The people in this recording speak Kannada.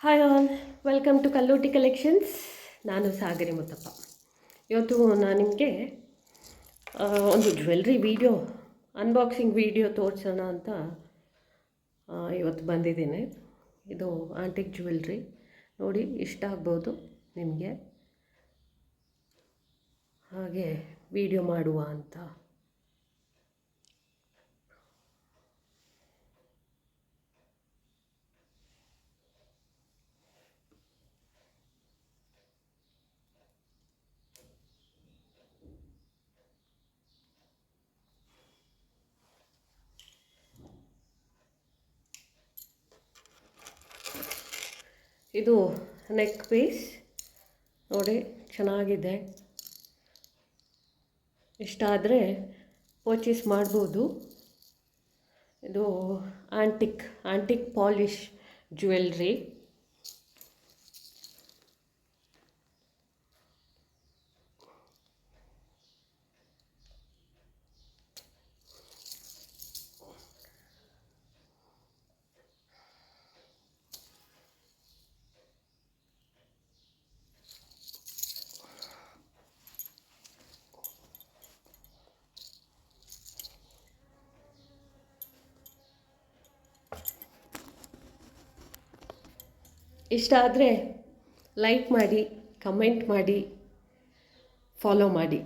Hi all, welcome to Kalluti collections. ನಾನು ಸಾಗರಿ ಮುತ್ತಪ್ಪ. ಇವತ್ತು ನಾನು ನಿಮಗೆ ಒಂದು ಜ್ಯುವೆಲ್ರಿ ವಿಡಿಯೋ, ಅನ್ಬಾಕ್ಸಿಂಗ್ ವಿಡಿಯೋ ತೋರಿಸೋಣ ಅಂತ ಇವತ್ತು ಬಂದಿದ್ದೀನಿ. ಇದು ಆಂಟಿಕ್ ಜ್ಯುವೆಲ್ರಿ ನೋಡಿ, ಇಷ್ಟ ಆಗ್ಬೋದು ನಿಮಗೆ, ಹಾಗೆ ವಿಡಿಯೋ ಮಾಡುವ ಅಂತ. ಇದು ನೆಕ್ ಪೀಸ್ ನೋಡಿ, ಚೆನ್ನಾಗಿದೆ. ಇಷ್ಟ ಆದರೆ ಪರ್ಚೇಸ್ ಮಾಡ್ಬೋದು. ಇದು ಆಂಟಿಕ್ ಪಾಲಿಶ್ ಜ್ಯುವೆಲ್ರಿ. ಇಷ್ಟ ಆದರೆ ಲೈಕ್ ಮಾಡಿ, ಕಮೆಂಟ್ ಮಾಡಿ, ಫಾಲೋ ಮಾಡಿ.